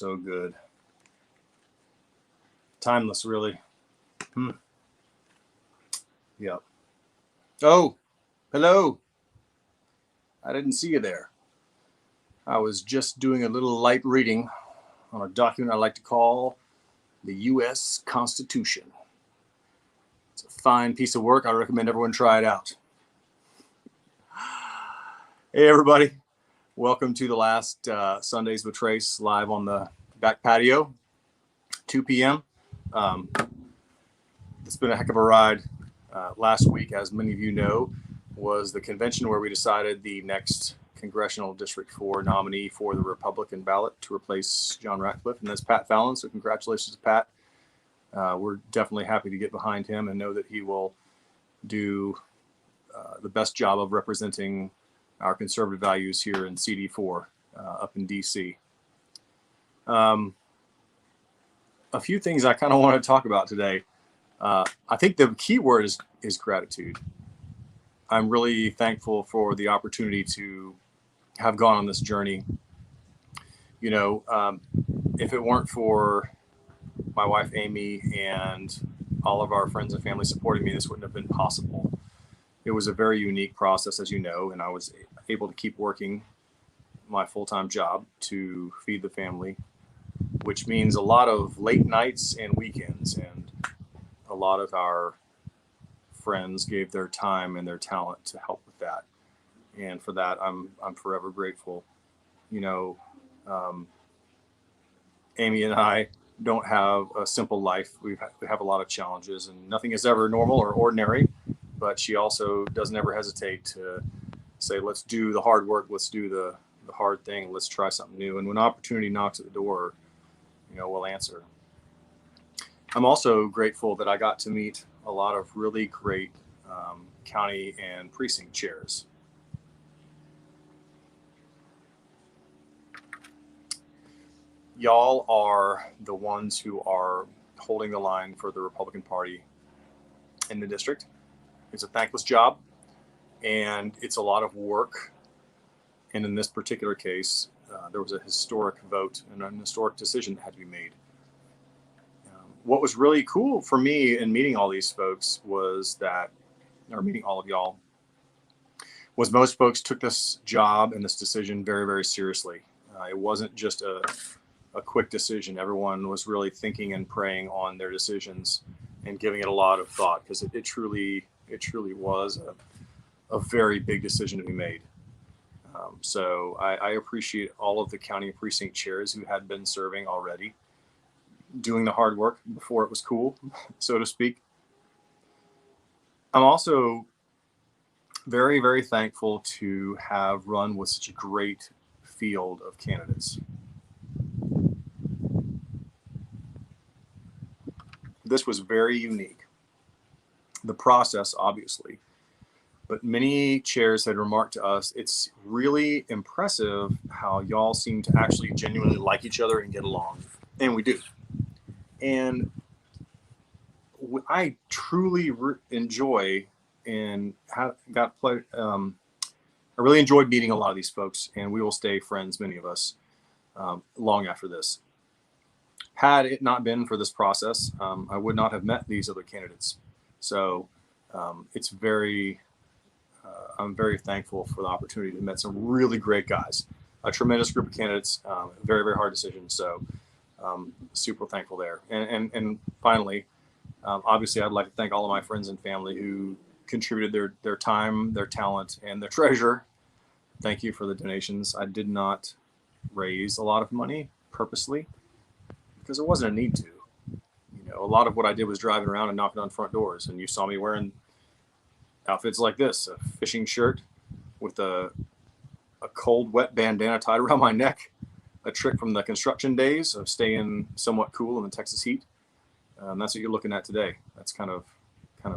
So good. Timeless, really. Yep. Oh, hello. I didn't see you there. I was just doing a little light reading on a document I like to call the U.S. Constitution. It's a fine piece of work. I recommend everyone try it out. Hey, everybody. Welcome to the last Sundays with Trace live on the back patio, 2 p.m. It's been a heck of a ride. Last week, as many of you know, was the convention where we decided the next congressional District 4 nominee for the Republican ballot to replace John Ratcliffe, and that's Pat Fallon. So congratulations to Pat. We're definitely happy to get behind him and know that he will do the best job of representing our conservative values here in CD4 up in DC. A few things I kind of want to talk about today. I think the key word is gratitude. I'm really thankful for the opportunity to have gone on this journey. You know, if it weren't for my wife, Amy, and all of our friends and family supporting me, this wouldn't have been possible. It was a very unique process, as you know, and I was able to keep working my full-time job to feed the family, which means a lot of late nights and weekends, and a lot of our friends gave their time and their talent to help with that. And for that, I'm forever grateful. You know, Amy and I don't have a simple life. We have a lot of challenges, and nothing is ever normal or ordinary, but she also doesn't ever hesitate to say, let's do the hard work. Let's do the hard thing. Let's try something new. And when opportunity knocks at the door, you know, we'll answer. I'm also grateful that I got to meet a lot of really great county and precinct chairs. Y'all are the ones who are holding the line for the Republican Party in the district. It's a thankless job, and it's a lot of work. And in this particular case, there was a historic vote and an historic decision that had to be made. What was really cool for me in meeting all these folks was that, or meeting all of y'all, was most folks took this job and this decision very, very seriously. It wasn't just a quick decision. Everyone was really thinking and praying on their decisions and giving it a lot of thought, because it truly was a very big decision to be made. So I appreciate all of the county precinct chairs who had been serving already, doing the hard work before it was cool, so to speak. I'm also very, very thankful to have run with such a great field of candidates. This was very unique. The process, obviously, but many chairs had remarked to us, it's really impressive how y'all seem to actually genuinely like each other and get along. And we do. And I truly enjoy and I really enjoyed meeting a lot of these folks, and we will stay friends, many of us, long after this. Had it not been for this process, I would not have met these other candidates. So it's I'm very thankful for the opportunity to meet some really great guys, a tremendous group of candidates, very, very hard decisions. So super thankful there. And finally, obviously, I'd like to thank all of my friends and family who contributed their time, their talent, and their treasure. Thank you for the donations. I did not raise a lot of money purposely because there wasn't a need to. You know, a lot of what I did was driving around and knocking on front doors, and you saw me wearing outfits like this: a fishing shirt with a cold, wet bandana tied around my neck, a trick from the construction days of staying somewhat cool in the Texas heat. That's what you're looking at today. That's kind of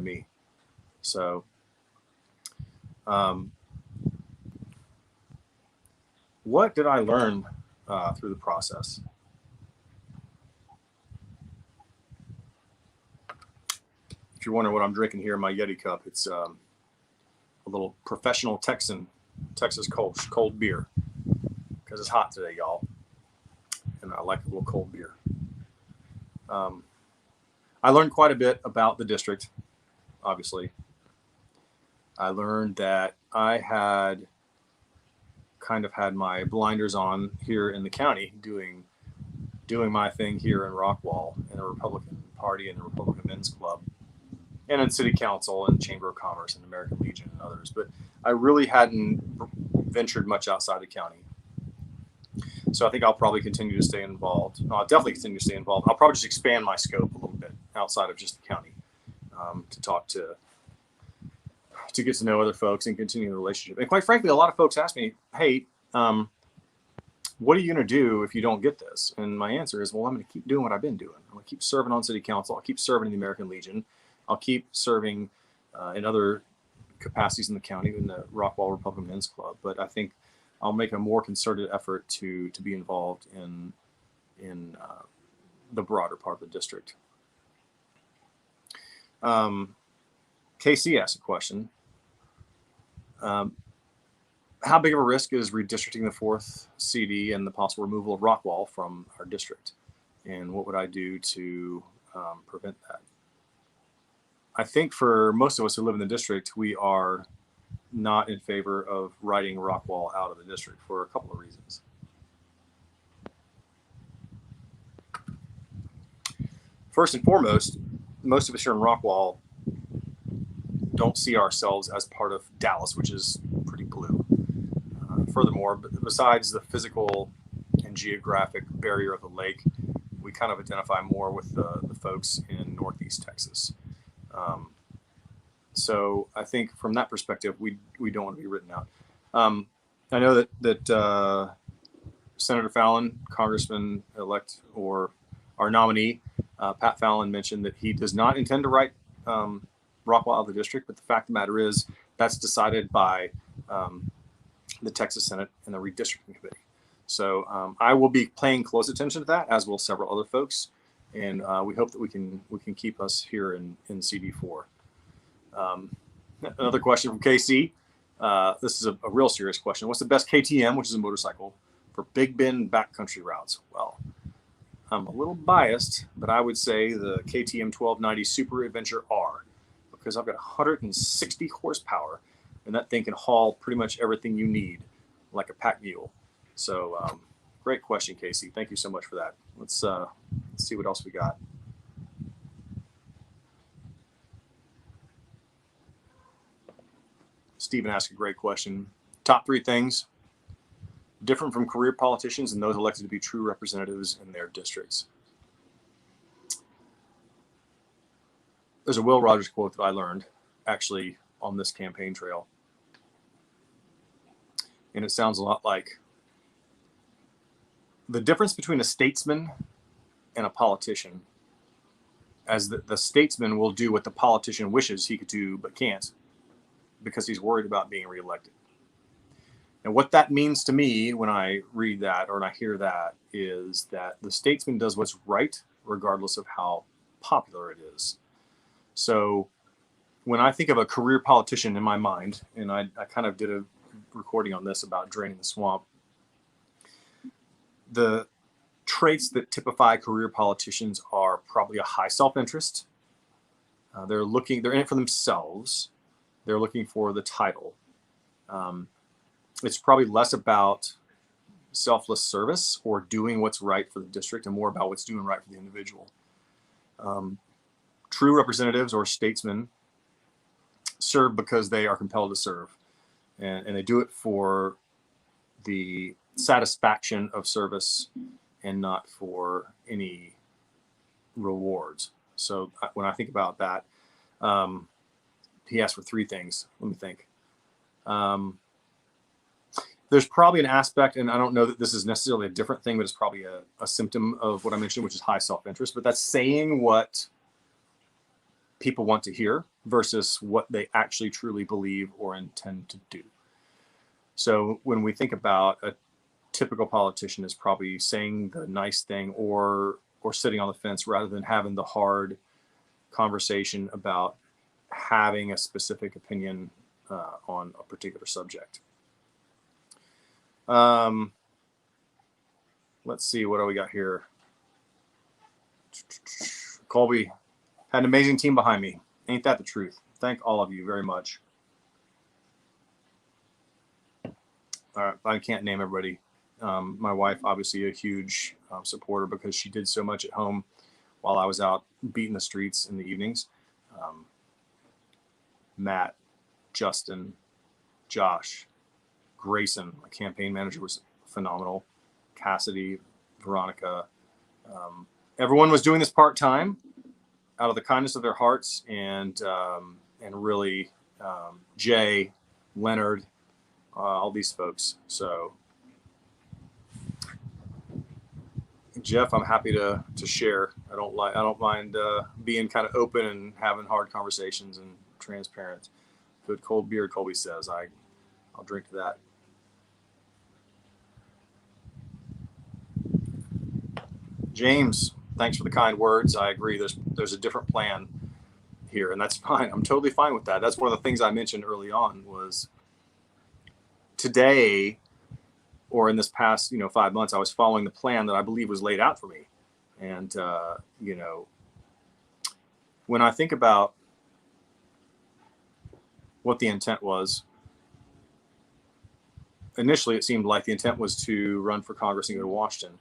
me. So, what did I learn through the process? If you're wondering what I'm drinking here in my Yeti cup, it's a little professional Texas cold beer, because it's hot today, y'all. And I like a little cold beer. I learned quite a bit about the district, obviously. I learned that I had kind of had my blinders on here in the county doing my thing here in Rockwall in the Republican Party and the Republican Men's Club and in City Council and Chamber of Commerce and American Legion and others. But I really hadn't ventured much outside the county. So I think I'll probably continue to stay involved. I'll definitely continue to stay involved. I'll probably just expand my scope a little bit outside of just the county to talk to get to know other folks and continue the relationship. And quite frankly, a lot of folks ask me, hey, what are you going to do if you don't get this? And my answer is, well, I'm going to keep doing what I've been doing. I'm going to keep serving on City Council. I'll keep serving in the American Legion. I'll keep serving in other capacities in the county in the Rockwall Republican Men's Club. But I think I'll make a more concerted effort to be involved in the broader part of the district. KC asked a question. How big of a risk is redistricting the 4th CD and the possible removal of Rockwall from our district? And what would I do to prevent that? I think for most of us who live in the district, we are not in favor of writing Rockwall out of the district for a couple of reasons. First and foremost, most of us here in Rockwall don't see ourselves as part of Dallas, which is pretty blue. Furthermore, besides the physical and geographic barrier of the lake, we kind of identify more with the folks in Northeast Texas. So I think from that perspective, we don't want to be written out. I know that Senator Fallon, Congressman-elect, or our nominee, Pat Fallon, mentioned that he does not intend to write Rockwall out of the district, but the fact of the matter is that's decided by the Texas Senate and the redistricting committee. So I will be paying close attention to that, as will several other folks, and we hope that we can keep us here in CD4. Another question from KC. This is a real serious question. What's the best KTM, which is a motorcycle, for Big Bend backcountry routes? Well, I'm a little biased, but I would say the KTM 1290 Super Adventure R, because I've got 160 horsepower, and that thing can haul pretty much everything you need, like a pack mule. So, great question, Casey. Thank you so much for that. Let's see what else we got. Stephen asked a great question. Top 3 things different from career politicians and those elected to be true representatives in their districts. There's a Will Rogers quote that I learned actually on this campaign trail. And it sounds a lot like the difference between a statesman and a politician, as the statesman will do what the politician wishes he could do but can't because he's worried about being reelected. And what that means to me when I read that or when I hear that is that the statesman does what's right regardless of how popular it is. So when I think of a career politician in my mind, and I kind of did a recording on this about draining the swamp, the traits that typify career politicians are probably a high self-interest. They're in it for themselves. They're looking for the title. It's probably less about selfless service or doing what's right for the district and more about what's doing right for the individual. True representatives or statesmen serve because they are compelled to serve. And they do it for the satisfaction of service and not for any rewards. So when I think about that, he asked for 3 things. Let me think. There's probably an aspect, and I don't know that this is necessarily a different thing, but it's probably a symptom of what I mentioned, which is high self-interest. But that's saying what people want to hear versus what they actually truly believe or intend to do. So when we think about a typical politician is probably saying the nice thing or sitting on the fence rather than having the hard conversation about having a specific opinion on a particular subject. let's see, what do we got here? Colby had an amazing team behind me. Ain't that the truth? Thank all of you very much. All right, I can't name everybody. My wife, obviously a huge supporter because she did so much at home while I was out beating the streets in the evenings. Matt, Justin, Josh, Grayson, my campaign manager, was phenomenal. Cassidy, Veronica, everyone was doing this part-time out of the kindness of their hearts, and really Jay, Leonard, all these folks. So Jeff, I'm happy to share. I don't mind being kind of open and having hard conversations and transparent. Good cold beer, Colby says. I'll drink to that. James, thanks for the kind words. I agree. There's a different plan here, and that's fine. I'm totally fine with that. That's one of the things I mentioned early on was today, or in this past 5 months, I was following the plan that I believe was laid out for me. And when I think about what the intent was, initially it seemed like the intent was to run for Congress and go to Washington.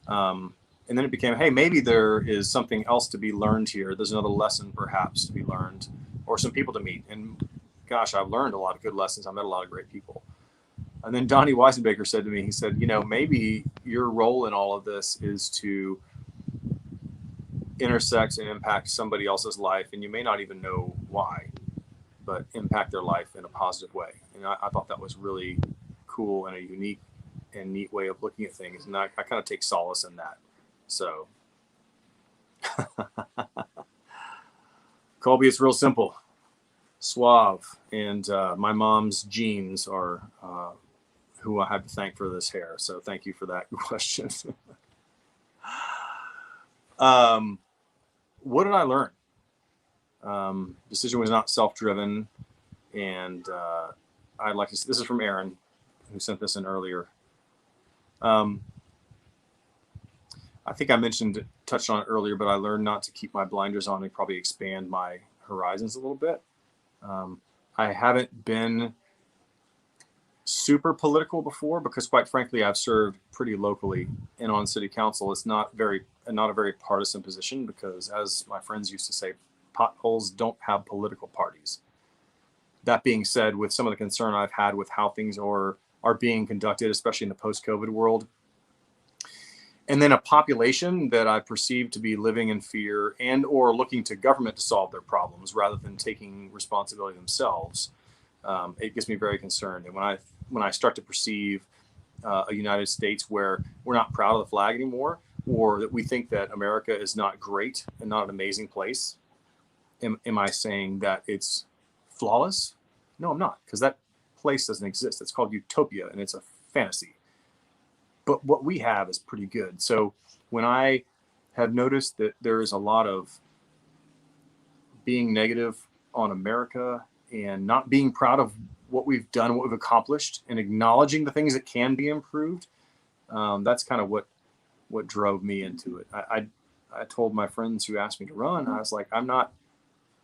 And then it became, hey, maybe there is something else to be learned here. There's another lesson perhaps to be learned, or some people to meet. And gosh, I've learned a lot of good lessons. I met a lot of great people. And then Donnie Weisenbaker said to me, he said, maybe your role in all of this is to intersect and impact somebody else's life, and you may not even know why, but impact their life in a positive way. And I thought that was really cool and a unique and neat way of looking at things. And I kind of take solace in that. So, Colby, it's real simple, suave, and my mom's genes are who I have to thank for this hair. So thank you for that question. What did I learn? Decision was not self-driven, and I'd like to. This is from Aaron, who sent this in earlier. I think I touched on it earlier, but I learned not to keep my blinders on and probably expand my horizons a little bit. I haven't been super political before because, quite frankly, I've served pretty locally and on city council. It's not a very partisan position because, as my friends used to say, potholes don't have political parties. That being said, with some of the concern I've had with how things are being conducted, especially in the post-COVID world, and then a population that I perceive to be living in fear and or looking to government to solve their problems rather than taking responsibility themselves, it gets me very concerned. And when I start to perceive a United States where we're not proud of the flag anymore, or that we think that America is not great and not an amazing place, am I saying that it's flawless? No, I'm not, because that place doesn't exist. It's called utopia, and it's a fantasy. But what we have is pretty good. So when I have noticed that there is a lot of being negative on America and not being proud of what we've done, what we've accomplished, and acknowledging the things that can be improved, that's kind of what drove me into it. I told my friends who asked me to run, I was like, I'm not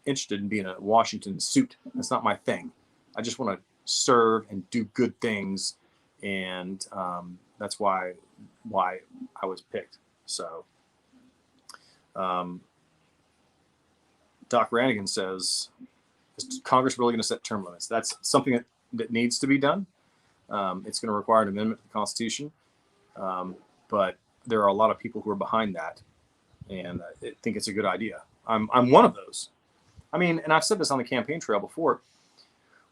interested in being a Washington suit. That's not my thing. I just want to serve and do good things, and that's why I was picked. So Doc Rannigan says, is Congress really going to set term limits? That's something that needs to be done. It's going to require an amendment to the Constitution, but there are a lot of people who are behind that, and I think it's a good idea. I'm one of those. I mean, and I've said this on the campaign trail before,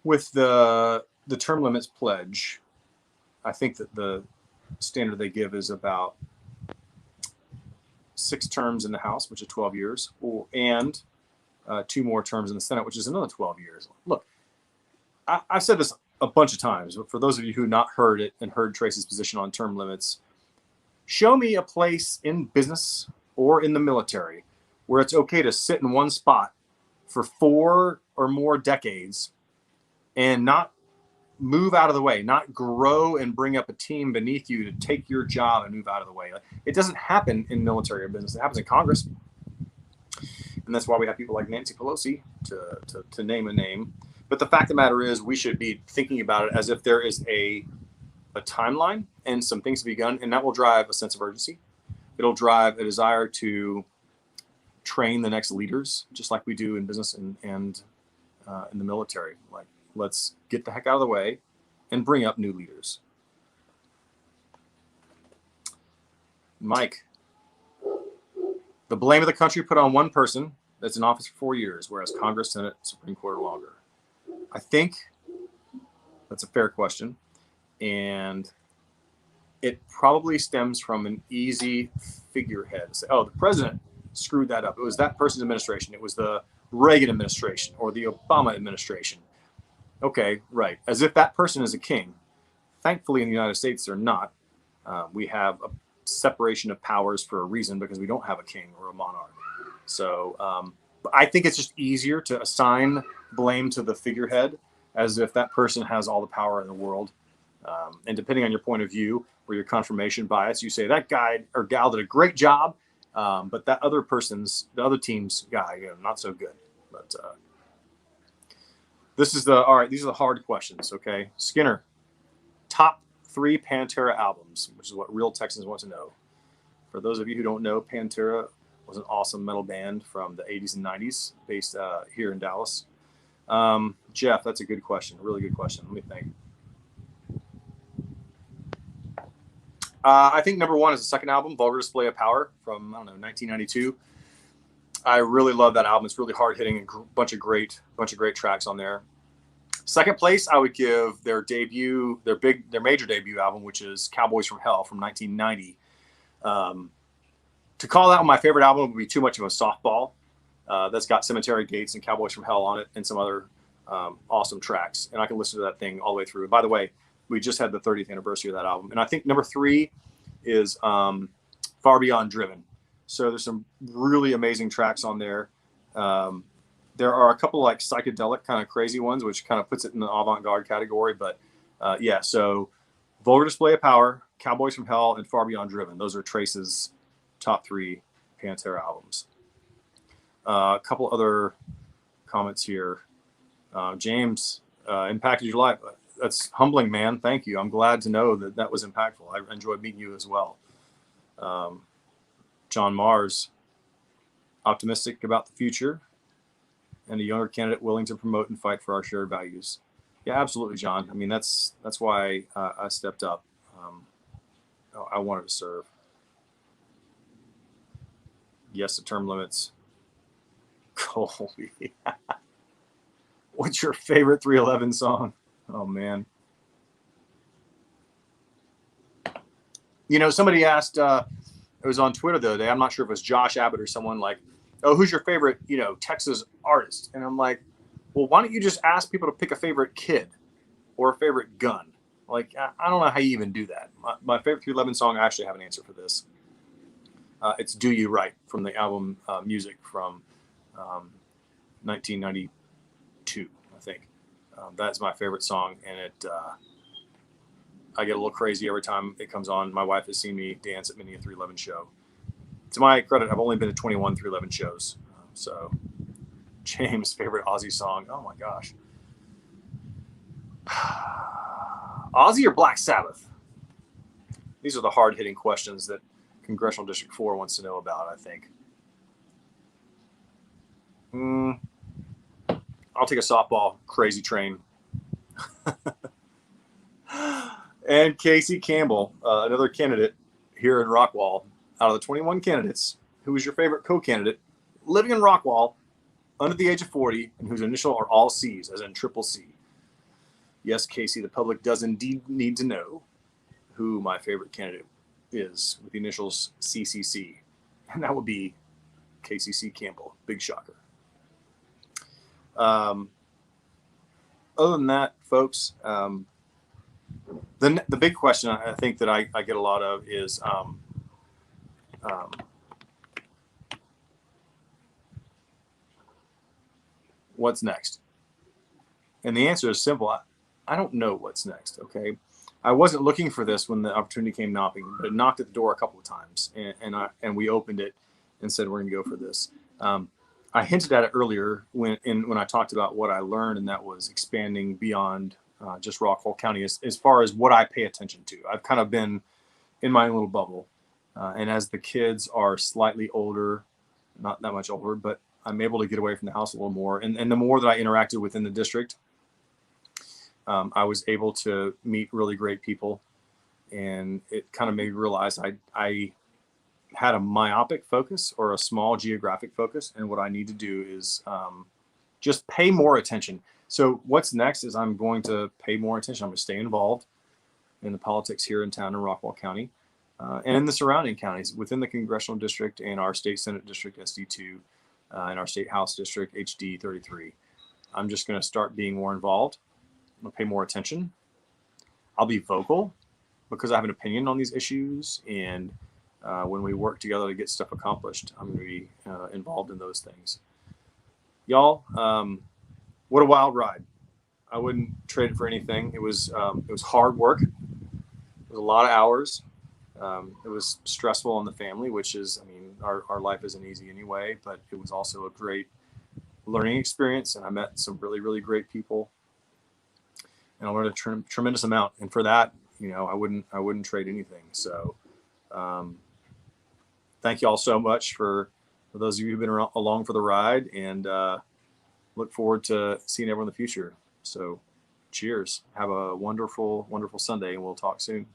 with the term limits pledge, I think that the standard they give is about 6 terms in the House, which is 12 years, and 2 more terms in the Senate, which is another 12 years. Look, I've said this a bunch of times, but for those of you who have not heard it and heard Tracy's position on term limits, show me a place in business or in the military where it's okay to sit in one spot for 4 or more decades and not move out of the way, not grow and bring up a team beneath you to take your job and move out of the way. It doesn't happen in military or business. It happens in Congress. And that's why we have people like Nancy Pelosi to name a name. But the fact of the matter is, we should be thinking about it as if there is a timeline and some things to be done, and that will drive a sense of urgency. It'll drive a desire to train the next leaders, just like we do in business and in the military. Like, let's get the heck out of the way and bring up new leaders. Mike, the blame of the country put on one person that's in office for 4 years, whereas Congress, Senate, Supreme Court are longer. I think that's a fair question. And it probably stems from an easy figurehead. Say, oh, the president screwed that up. It was that person's administration. It was the Reagan administration or the Obama administration. Okay, right. As if that person is a king. Thankfully, in the United States, they're not. We have a separation of powers for a reason, because we don't have a king or a monarch. So I think it's just easier to assign blame to the figurehead, as if that person has all the power in the world. And depending on your point of view or your confirmation bias, you say that guy or gal did a great job, but that other person's, the other team's guy, not so good. But all right, these are the hard questions, okay? Skinner, top 3 Pantera albums, which is what real Texans want to know. For those of you who don't know, Pantera was an awesome metal band from the 80s and 90s based here in Dallas. Jeff, that's a good question. Really good question. Let me think. I think number 1 is the second album, Vulgar Display of Power from, 1992. I really love that album. It's really hard hitting and bunch of great tracks on there. Second place, I would give their major debut album, which is Cowboys from Hell from 1990. To call that one my favorite album would be too much of a softball. That's got Cemetery Gates and Cowboys from Hell on it and some other awesome tracks. And I can listen to that thing all the way through. By the way, we just had the 30th anniversary of that album. And I think number 3 is Far Beyond Driven. So there's some really amazing tracks on there. There are a couple like psychedelic kind of crazy ones, which kind of puts it in the avant-garde category. But yeah, so Vulgar Display of Power, Cowboys from Hell, and Far Beyond Driven. Those are Trace's top 3 Pantera albums. A couple other comments here. James, impacted your life. That's humbling, man. Thank you. I'm glad to know that was impactful. I enjoyed meeting you as well. John Mars, optimistic about the future and a younger candidate willing to promote and fight for our shared values. Yeah, absolutely, John. I mean, that's why I stepped up. I wanted to serve. Yes to term limits. Colby. What's your favorite 311 song? Oh, man. Somebody asked, it was on Twitter the other day, I'm not sure if it was Josh Abbott or someone, like, oh, who's your favorite, Texas artist? And I'm like, well, why don't you just ask people to pick a favorite kid or a favorite gun? Like, I don't know how you even do that. My favorite 311 song, I actually have an answer for this. It's Do You Right from the album Music from 1992, I think. That's my favorite song, and I get a little crazy every time it comes on. My wife has seen me dance at many a 311 show. To my credit, I've only been to 21 311 shows. So, James' favorite Ozzy song. Oh my gosh. Ozzy or Black Sabbath? These are the hard-hitting questions that Congressional District 4 wants to know about, I think. I'll take a softball. Crazy Train. And Casey Campbell, another candidate here in Rockwall. Out of the 21 candidates, who is your favorite co-candidate living in Rockwall, under the age of 40, and whose initial are all C's, as in triple C? Yes, Casey, the public does indeed need to know who my favorite candidate is with the initials CCC. And that would be KCC Campbell. Big shocker. Other than that, folks, the big question I think that I get a lot of is what's next? And the answer is simple. I don't know what's next. Okay. I wasn't looking for this when the opportunity came knocking, but it knocked at the door a couple of times, and we opened it and said we're going to go for this. Um, I hinted at it earlier when I talked about what I learned, and that was expanding beyond just Rockwall County as far as what I pay attention to. I've kind of been in my own little bubble, and as the kids are slightly older, not that much older, but I'm able to get away from the house a little more, and the more that I interacted within the district, I was able to meet really great people, and it kind of made me realize I had a myopic focus or a small geographic focus, and what I need to do is just pay more attention. So what's next is I'm going to pay more attention. I'm going to stay involved in the politics here in town in Rockwall County, and in the surrounding counties within the congressional district and our state senate district SD2, and our state house district HD 33. I'm just going to start being more involved. I'm going to pay more attention. I'll be vocal because I have an opinion on these issues, and when we work together to get stuff accomplished, I'm going to be involved in those things. Y'all, what a wild ride! I wouldn't trade it for anything. It was hard work. It was a lot of hours. It was stressful on the family, which is, I mean, our life isn't easy anyway, but it was also a great learning experience, and I met some really, really great people, and I learned a tremendous amount. And for that, I wouldn't trade anything. So, thank you all so much for those of you who've been along for the ride, and look forward to seeing everyone in the future. So cheers. Have a wonderful, wonderful Sunday, and we'll talk soon.